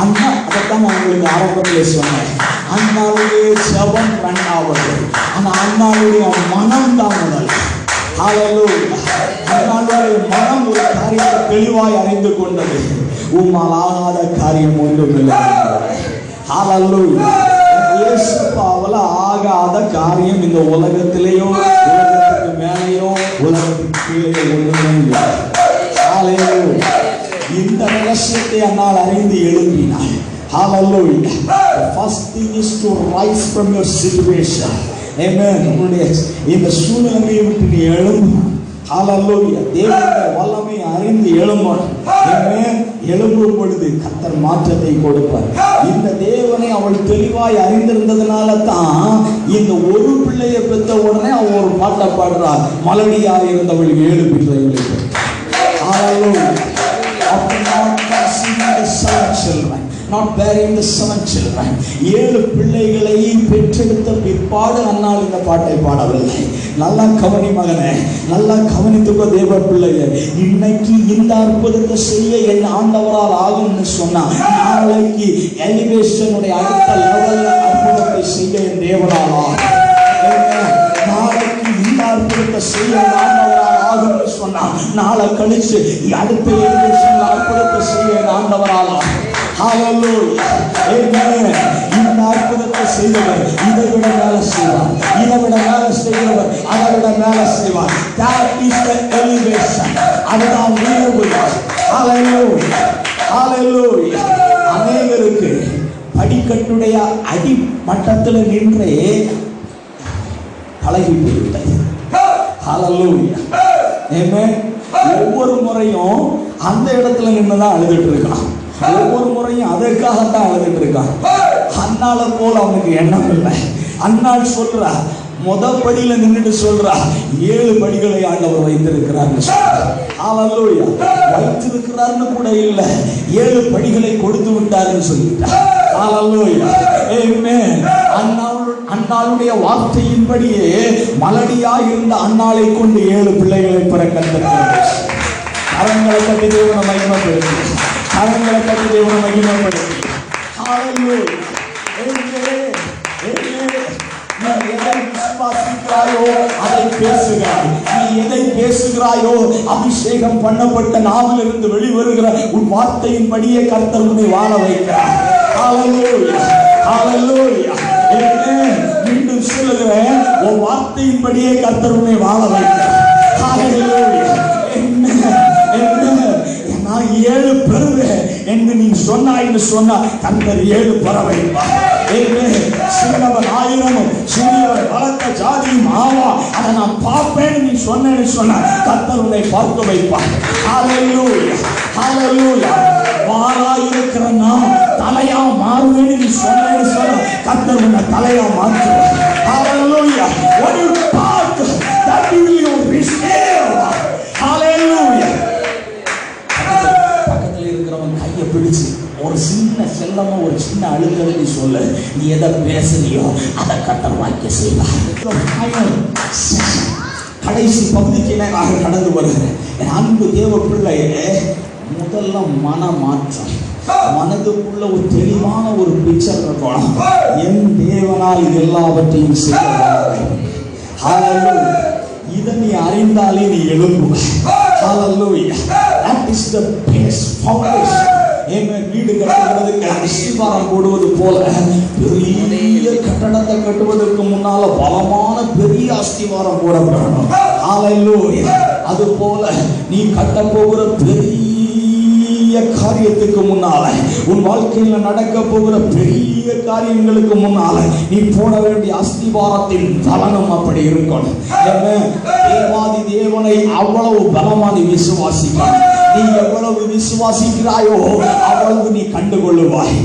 Speaker 1: அண்ணா அதைத்தான் அவங்களுக்கு ஆரம்பத்தில் சொன்னேன். அன்னாளுடைய ஜெபம் 2வது, ஆனால் அன்னாளுடைய மனம் தான் முதல். அன்னாளுடைய மனம் ஒரு காரியத்தை தெளிவாய் அறிந்து கொண்டது. உம்மால் ஆகாத காரியம் ஒன்றுமில்லை. இயேசுவால ஆகாத காரியம் இந்த உலகத்திலேயோ உலகத்துக்கு மேலேயோ உலகத்துக்கு கீழே ஒன்றுமே இல்லை. இந்த ரகசியத்தை அன்னால் அறிந்து எழுப்பினார். Hallelujah. The first thing is to rise from your situation. Amen. உங்களுடைய இந்த சூழ்நிலையை விட்டு நீ எழும்பு. ஹல்லேலூயா. தேவனுடைய வல்லமை அறிந்து எழும்பணும். எழும்பும் பொழுது கர்த்தர் மாற்றத்தை கொடுப்பார். இந்த தேவனை அவள் தெளிவாய் அறிந்திருந்ததுனால தான் இந்த ஒரு பிள்ளையை பெற்ற உடனே அவள் ஒரு பாட்டை பாடுறார். மலடியாக இருந்தவள் 7 பிள்ளைகளுக்கு. ஹல்லேலூயா. Not bearing the 7 children. 7 பிள்ளைகளை பெற்றெடுத்த பிற்பாடு அன்னாள் இந்த பாட்டை பாடவில்லை. நல்லா கவனி மகனே, நல்லா கவனித்துக்கோ தேவ பிள்ளையே. இன்னைக்கு இந்த அற்புதத்தை செய்ய என் ஆண்டவரால் ஆகும்னு சொன்னா, நாளைக்கு எலிவேஷனுடைய அடுத்த லெவல்ல அற்புதத்தை செய்ய என் தேவனால் ஆகும். நாளைக்கு இந்த அற்புதத்தை செய்ய என் ஆண்டவரால் ஆகும்னு சொன்னா, நாளை கழிச்சு அடுத்த எலிவேஷன்ல அற்புதத்தை செய்ய என் ஆண்டவரால் ஆகும். ஹல்லேலூயா. ஆமென். இந்த அற்புதத்தை செய்தவர் இதை விட மேல செய்வார். இதை விட மேல செய்கிறவர் அதை விட மேல செய்வார். That is the elevation. அதுதான் உயர்வு. ஹல்லேலூயா. ஹல்லேலூயா. அநேகருக்கு படிக்கட்டுடைய அடிமட்டத்தில் நின்றே பழகி போய்விட்டது. ஹல்லேலூயா. ஆமென். ஒவ்வொரு முறையும் அந்த இடத்துல நின்றுதான் அழுதுட்டு இருக்கான். ஒவ்வொரு முறையும் அதற்காகத்தான் அழுதுட்டு இருக்கான். அன்னால போல அவனுக்கு எண்ணம் இல்லை. அன்னாள் சொல்றா, முதல் படியில நின்றுட்டு சொல்றா, 7 படிகளை ஆண்டவர் வைத்திருக்கிறார். ஹல்லேலூயா. வைத்திருக்கிறார்னு கூட இல்லை, 7 படிகளை கொடுத்து விட்டாருன்னு சொல்லிட்டார். ஹல்லேலூயா. ஆமென். அன்னாளுடைய வார்த்தையின்படியே மலடியாய் இருந்த அன்னாளை கொண்டு 7 பிள்ளைகளை பெற கண்டிருக்கிறார். கரங்களை கட்டி தேவனை மகிமைப்படுத்தி, கரங்களை கட்டி தேவனை மகிமைப்படுத்தி. ஹல்லேலூயா. நீ எதை விசுவாசிக்கிறாயோ அதை பேசுகிறாய். நீ எதை பேசுகிறாயோ அபிஷேகம் பண்ணப்பட்ட நாவிலிருந்து வெளிவருகிற உன் வார்த்தையின்படியே கர்த்தர் உன்னை வாழ வைக்கிறார். ஹல்லேலூயா. ஹல்லேலூயா. மீண்டும் சொல்லுகிறேன், உன் வார்த்தையின்படியே கர்த்தர் உன்னை வாழ வைக்கிறார். ஹல்லேலூயா. நான் 7 பெறுவேன் என்று நீ சொன்னாய்னு சொன்னா கர்த்தர் 7 பெற வைப்பார். சின்னவன் 1000 சிறியவன் பலத்த ஜாதியும் ஆவா, அதை நான் பார்ப்பேன் நீ சொன்னேன்னு சொன்ன கர்த்தர் உன்னை பார்க்க வைப்பார். ஹல்லேலூயா. ஹல்லேலூயா. வாளா இருக்கிற நான் தலையா மாறுவேன்னு நீ சொன்னேன்னு சொன்ன கர்த்தர் உன்னை தலையா மாற்றுவார். ஹல்லேலூயா. What you talk, that will you receive. ஹல்லேலூயா. பக்கத்தில் இருக்கிறவன் கையை பிடிச்சு ஒரு சின்ன செல்லமா ஒரு சின்ன அழுகலை நீ சொல்ல, நீ எதை பேசுறியோ அதை கர்த்தர் வாய்க்க செய்வார். கடைசி பகுதிக்கு நான் கடந்து வருகிறேன். என் அன்பு தேவ பிள்ளையே, முதல்ல மனமாற்றம். மனதுக்குள்ள ஒரு தெளிவான ஒரு பிக்சர் இருக்கணும். என் தேவனால் இது எல்லாவற்றையும் செய்வார். இதை நீ அறிந்தாலே நீ எழும்புவாய். Hallelujah. That is the best foundation. வீடு கட்டுவதற்கு அஸ்திவாரம் போடுவது போல பெரிய கட்டடத்தை கட்டுவதற்கு முன்னால பலமான பெரிய அஸ்திவாரம் போடப்படணும். ஹல்லேலூயா. அது போல நீ கட்ட போகிற பெரிய காரியத்துக்கு முன்னால, உன் வாழ்க்கையில நடக்க போகிற பெரிய காரியங்களுக்கு முன்னால நீ போட வேண்டிய அஸ்திவாரத்தின் பலனும் அப்படி இருக்கணும். தேவாதி தேவனை அவ்வளவு பலமா நீ விசுவாசிக்க. நீ எவ்வளவு விசுவாசிக்கிறாயோ அவ்வளவு நீ கண்டுகொள்ளுவாய்.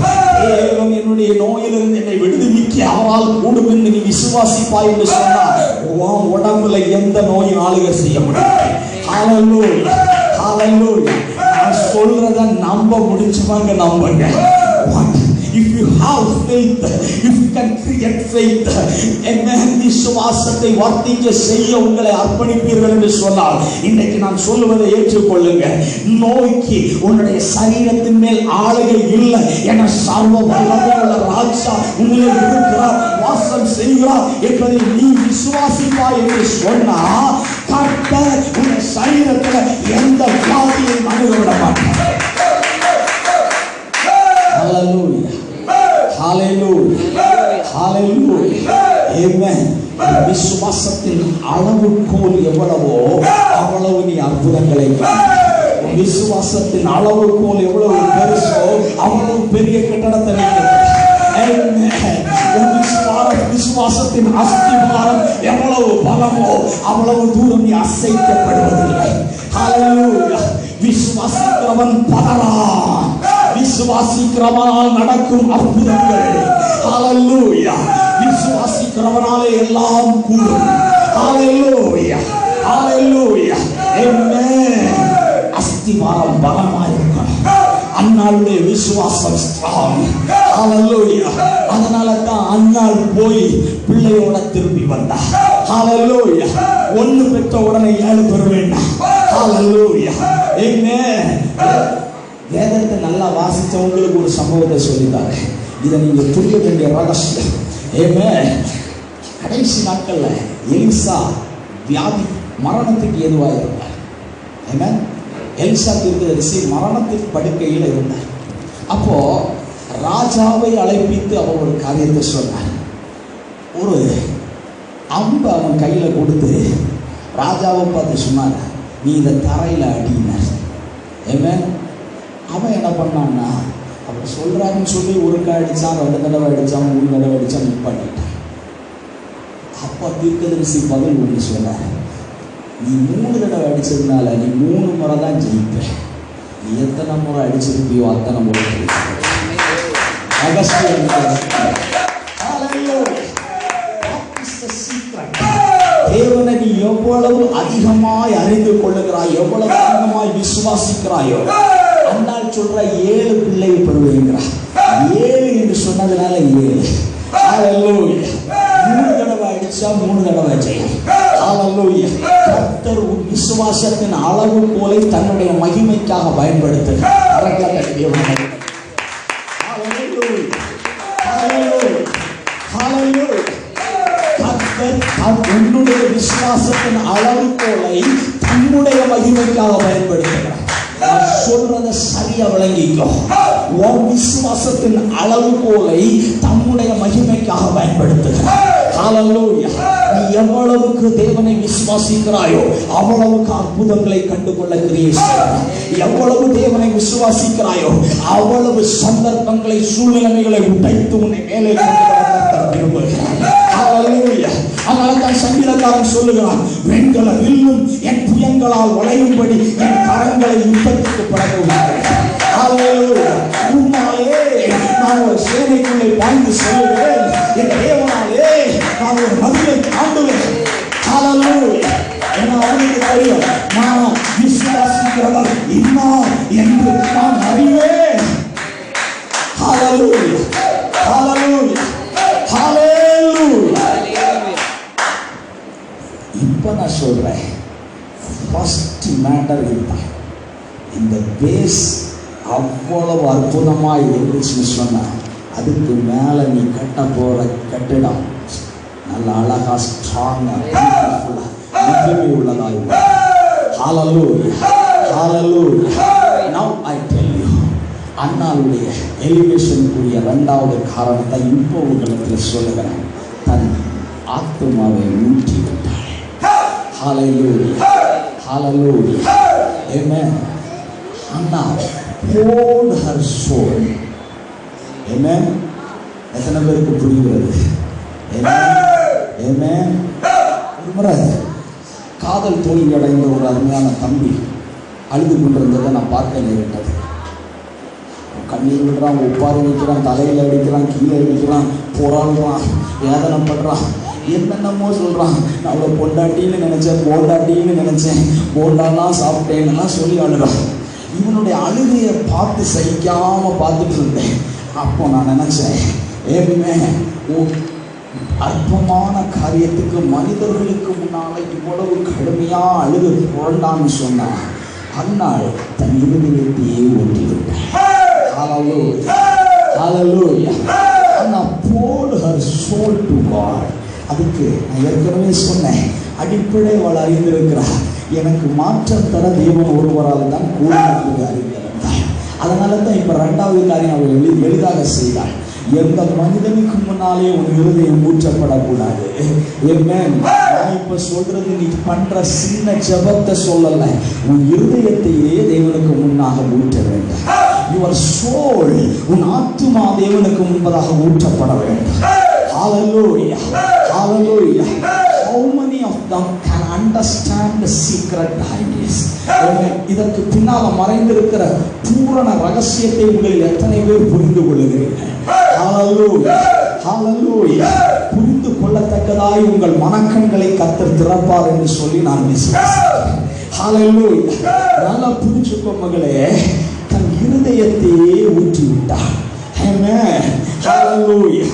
Speaker 1: தேவன் என்னுடைய நோயிலிருந்து என்னை விடுவிக்க அவரால் கூடும் என்று நீ விசுவாசிப்பாய் என்று சொன்னால் உன் உடம்புல எந்த நோயும் ஆளுகை செய்ய முடியாது. ஹல்லேலூயா. ஹல்லேலூயா. நான் சொல்றத நம்ப முடிச்சவங்க நம்புங்க. If you have faith, if you can create faith, amen, விசுவாசத்தை வர்த்திக்க செய்ய உங்களை அர்ப்பணிப்பீர்கள் என்று சொன்னால் இன்றைக்கு நான் சொல்லுவதை ஏற்றுக்கொள்ளுங்க. நோய்க்கு உன்னுடைய சரீரத்தின் மேல் ஆளுகை இல்லை என சர்வ வல்லமையுள்ள ராஜா உங்களை இருக்கிறார், வாசம் செய்கிறார் என்பதை நீ விசுவாசிப்பாய் என்று சொன்னா கர்த்தர் உன் சரீரத்தில் எந்த வியாதியையும் அணுகவிட மாட்டார். Hallelujah. Hallelujah. Hallelujah. Amen. விசுவாசத்தின் அளவுகோல் எவ்வளவோ அவ்வளவு நீ அற்புதங்களை காண்பாய். விசுவாசத்தின் அளவுகோல் எவ்வளவு பெருசோ அவ்வளவு பெரிய கட்டடத்தை வைக்கிறார். விசுவாசத்தின் அஸ்திவாரம் எவ்வளவு பலமோ அவ்வளவு தூரம் நீ அசைக்கப்படுவதில்லை. ஹல்லேலூயா. விசுவாசிக்கிறவன் பதறான். விசுவாசிக்கிறவனால் நடக்கும் அற்புதங்கள். ஹல்லேலூயா. விசுவாசிக்கிறவனாலே எல்லாம் கூடும். ஹல்லேலூயா. ஹல்லேலூயா. ஆமென். அஸ்திவாரம் பலமாயிருக்கணும். அன்னாளுடைய விசுவாசம் ஸ்ட்ராங். ஹல்லேலூயா. அதனால தான் அன்னாள் போய் பிள்ளையோட திரும்பி வந்தா. ஹல்லேலூயா. ஒன்னு பெற்ற உடனே 7 பெற வேண்டாம். ஹல்லேலூயா. ஆமென். வேதத்தை நல்லா வாசிச்சவங்களுக்கு ஒரு சம்பவத்தை சொல்லிட்டாங்க. இதை நீங்க புரிய வேண்டிய ரகசியம். ஆமென். கடைசி நாட்கள்ல எலிசா வியாதி மரணத்துக்கு ஏதுவாக இருந்தார். ஆமென். எலிசா தீர்க்கதரிசி மரணத்துக்கு படுக்கையில் இருந்தார். அப்போ ராஜாவை அழைப்பித்து அவர் ஒரு காரியத்தை சொன்னார். ஒரு அம்பை அவன் கையில கொடுத்து ராஜாவை பார்த்து சொன்னார், நீ இதை தரையில அடினார். ஆமென். அவன் என்ன பண்ணான்னா, அவர் சொல்றாருன்னு சொல்லி ஒரு கை அடிச்சான், 2 தடவை அடிச்சான், 3 தடவை அடிச்சான், நிப்பாட்டிட்டான். அப்பா தீர்க்கதரிசி பதில் ஒன்று சொன்னார், நீ 3 தடவை அடிச்சதுனால நீ 3 முறை தான் ஜெயிப்ப. நீ எத்தனை முறை அடிச்சிருப்பியோ அத்தனை முறை தேவனை நீ எவ்வளவு அதிகமாய் அறிந்து கொள்ளுகிறாய், எவ்வளவு அதிகமாய் விசுவாசிக்கிறாயோ, அண்ணால் சொல்ற 7 பிள்ளையை பெறுவேங்கிறார். 7 என்று சொன்னதுனால 7. ஹல்லேலூயா. 3 தடவை அடிச்சா 3 தடவை ஜெயம். ஹல்லேலூயா. கர்த்தர் விசுவாசத்தின் அளவு போல தன்னுடைய மகிமைக்காக பயன்படுத்துகிறார். உன்னுடைய விசுவாசத்தின் அளவு போலை தன்னுடைய மகிமைக்காக பயன்படுத்துகிறார். சொல்றத சரியா விளங்கிக்கோ. உன் விசுவாசத்தின் அளவு போலை தன்னுடைய மகிமைக்காக பயன்படுத்துகிறார். ஹல்லேலூயா. நீ எவ்வளவுக்கு தேவனை விசுவாசிக்கிறாயோ அவ்வளவுக்கு அற்புதங்களை கண்டுகொள்ள கிரியை செய்கிறார். எவ்வளவு தேவனை விசுவாசிக்கிறாயோ அவ்வளவு சந்தர்ப்பங்களை, சூழ்நிலைகளை உடைத்து உன்னை மேலே கொண்டு வர விரும்புகிறார். ஹல்லேலூயா. அதனால்தான் சங்கீதக்காரன் சொல்லுகிறான், வெண்கல வில்லும் என் புயங்களால் வளையும்படி என் கரங்களை யுத்தத்துக்கு பழகுகிறேன். ஹல்லேலூயா. உன்னாலே நான் ஒரு சேனைக்குள்ளே வாழ்ந்து செல்லுவேன். என் தேவனாலே நான் ஒரு மதிலை தாண்டுவேன். ஹல்லேலூயா. ஏன்னா அவனுக்கு தெரியும், நான் விசுவாசிக்கிறவர் இன்னார் என்று நான் அறிவேன். ஹல்லேலூயா. ஹல்லேலூயா. ஹல்லேலூயா. இப்ப நான் சொல்றேன், ஃபர்ஸ்ட் மேட்டர் இதுதான். இந்த பேஸ் அவ்வளவு அற்புதமாய் இருந்துச்சுன்னு சொன்னா, அதுக்கு மேல நீ கட்ட போற கட்டிடம் நல்ல அழகா, ஸ்ட்ராங்கா, பவர்ஃபுல்லா, மகிமை உள்ளதாய். ஹல்லேலூயா. ஹல்லேலூயா. Now I tell you, அன்னாளுடைய எலிவேஷனுக்குரிய 2வது காரணத்தை இப்போ உங்களுக்கு சொல்லுகிறேன். தன் ஆத்துமாவை ஊற்றி விட்டாள். ஹல்லேலூயா. ஹல்லேலூயா. ஆமென். அன்னா poured her soul. ஆமென். எத்தனை பேருக்கு புரிகிறது? ஆமென். ஆமென். ஒரு முறை காதல் தோல்வி அடைந்த ஒரு அருமையான தம்பி அழுது கொண்டிருந்ததை நான் பார்க்க நேரிட்டது. கண்ணீர் விடுறான், ஒப்பாரி வைக்கிறான், தலையில் அடிக்கிறான், கீழே அடிக்கிறான், போராடுறான், வேதனைப்படுறான், என்னென்னமோ சொல்கிறான். நான் அவளை பொண்டாட்டின்னு நினச்சேன், போண்டாட்டின்னு நினச்சேன், போண்டாலாம் சாப்பிட்டேன்னெல்லாம் சொல்லி அழுறான். இவனுடைய அழுகையை பார்த்து சகிக்காமல் பார்த்துட்டு இருந்தேன். அப்போ நான் நினச்சேன், ஏமே அற்பமான காரியத்துக்கு மனிதர்களுக்கு முன்னால் இவ்வளவு கடுமையாக அழுது புரண்டான்னு சொன்னான். அன்னாள் தன் இருதயத்தையே ஊற்றிவிட்டாள். Hallelujah. Hallelujah. Anna poured her soul to God. அதுக்கு நான் ஏற்கனவே சொன்னேன், அடிப்படை அவள் அறிந்திருக்கிறார். எனக்கு மாற்றம் தர தேவன் ஒருவரால் தான் கூட அறிந்திருந்தார். அதனால தான் இப்போ 2வது காரியம் அவள் எளிதாக செய்தாள். எந்த மனிதனுக்கு முன்னாலே உன் இருதயம் ஊற்றப்படக்கூடாது. நான் இப்ப சொல்றது நீ பண்ற சின்ன ஜெபத்தை சொல்லல, உன் இருதயத்தையே தேவனுக்கு முன்னாக ஊற்ற வேண்டும். your soul, உன் ஆத்துமா தேவனுக்கு முன்பதாக ஊற்றப்பட வேண்டும். Hallelujah, hallelujah. How many of them can understand the secret ideas? இதற்கு பின்னால மறைந்திருக்கிற பூரண ரகசியத்தை உங்களில் எத்தனை பேர் புரிந்து கொள்ளுகிறீர்கள்? Hallelujah, hallelujah. புரிந்து கொள்ளத்தக்கதாய் உங்கள் மனக்கண்களை கர்த்தர் திறப்பார் என்று சொல்லி நான் விசுவாசிக்கிறேன். Hallelujah. நல்லா புரிஞ்சுக்கோ மகளே, தன் இருதயத்தையே ஊற்றி விட்டார். Amen. Hallelujah.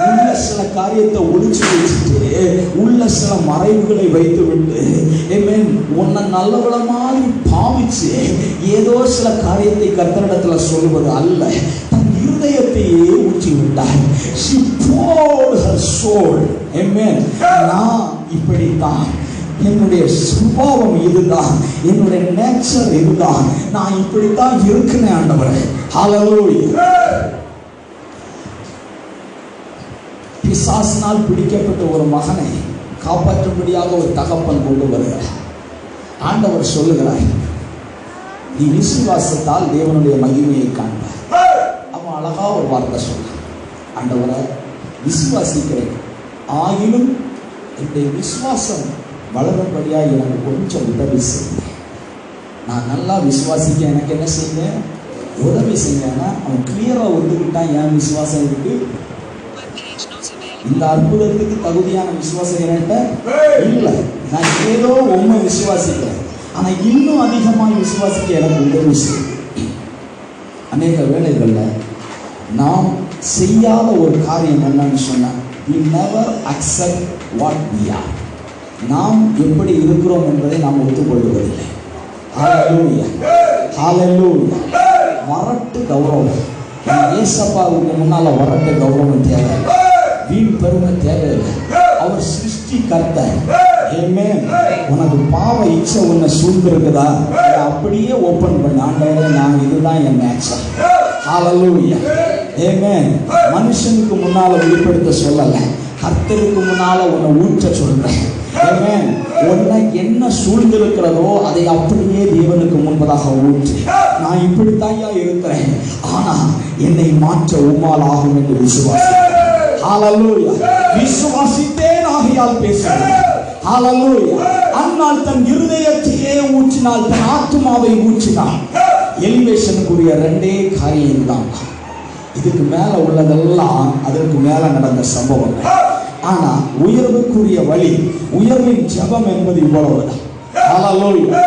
Speaker 1: உள்ள சில காரியத்தை ஒளிச்சு வச்சுட்டு உள்ள சில மறைவுகளை வைத்து விட்டு ஆமென் உன்னை நல்லவள மாதிரி பாவிச்சு ஏதோ சில காரியத்தை கர்த்தரிடத்துல சொல்லுவது அல்ல, தன் இருதயத்தையே ஊற்றி விட்டார். She poured her soul. Amen. நான் இப்படித்தான், என்னுடைய சுபாவம் இதுதான், என்னுடைய நேச்சர் இதுதான், நான் இப்படித்தான் இருக்கிறேன் ஆண்டவரே. ஹல்லேலூயா. பிசாசினால் பிடிக்கப்பட்ட ஒரு மகனை காப்பாற்றும்படியாக ஒரு தகப்பன் கொண்டு வருகிறார். ஆண்டவர் சொல்லுகிறார், நீ விசுவாசத்தால் தேவனுடைய மகிமையை காண்பார். அவன் அழகா ஒரு வார்த்தை சொல்றான், ஆண்டவரை விசுவாசிக்கிறேன், ஆயினும் என்னுடைய விசுவாசம் வளரும்படியா எனக்கு கொஞ்சம் உதவி செய்யுங்க. நான் நல்லா விசுவாசிக்க எனக்கு என்ன செய்யுங்க, உதவி செய்யனா. அவன் கிளியரா ஒத்துக்கிட்டான், என் விசுவாசம் இருக்கு, இந்த அற்புதத்துக்கு தகுதியான விசுவாசம் என்கிட்ட இல்லை, நான் ஏதோ உண்மை விசுவாசிக்கிறேன், ஆனா இன்னும் அதிகமாக விசுவாசிக்க எனக்கு உதவி செய்யும். அநேக வேளைகளில் நாம் செய்யாத ஒரு காரியம் என்னன்னு சொன்னா, we never accept what we are. நாம் எப்படி இருக்கிறோம் என்பதை நாம் ஒத்துக்கொள்வதில்லை. ஹல்லேலூயா, ஹல்லேலூயா. வரட்டு கௌரவம், ஏசப்பாவுக்கு முன்னால வரட்டு கௌரவம் தேவையில்லை, வீண் பெருமை தேவையில்லை. அவர் சிருஷ்டி கர்த்தர். ஆமென். உனக்கு பாவ இச்சை உன்னை சூழ்ந்திருக்குதா, அதை அப்படியே ஓபன் பண்ண, ஆண்டவரே நான் இதுதான் என் நேச்சர். ஹல்லேலூயா, ஆமென். மனுஷனுக்கு முன்னால வெளிப்படுத்த சொல்லல, கர்த்தருக்கு முன்னால உன்னை ஊற்ற சொல்றேன். ஆமென். உன்னை என்ன சூழ்ந்திருக்கிறதோ அதை அப்படியே தேவனுக்கு முன்பதாக ஊற்றி, நான் இப்படித்தாயா இருக்கிறேன், ஆனா என்னை மாற்ற உம்மால் ஆகும் என்று விசுவாசிக்கிறேன். ஹல்லேலூயா. விசுவாசித்தேன் ஆகையால் பேசுகிறேன். ஹல்லேலூயா. அன்னால் தன் இருதயத்தையே ஊற்றினால், தன் ஆத்துமாவை ஊற்றினாள். எலிவேஷனுக்குரிய ரெண்டே காரியம் தான். இதுக்கு மேல உள்ளதெல்லாம் அதற்கு மேல நடந்த சம்பவங்கள். ஆனா உயர்வுக்குரிய வழி, உயர்வின் ஜெபம் என்பது இவ்வளவுதான். ஹல்லேலூயா,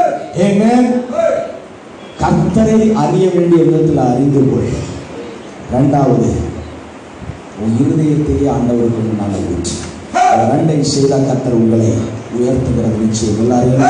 Speaker 1: ஆமென். கர்த்தரை அறிய வேண்டிய விதத்தில் அறிந்து கொள். இரண்டாவது, உன் இருதயத்தையே ஆண்டவருக்கு முன்னால் ஊற்றி. ரெண்டை செய்தால் கர்த்தர் உங்களை உயர்த்துகிறது நிச்சயம். எல்லாரையும்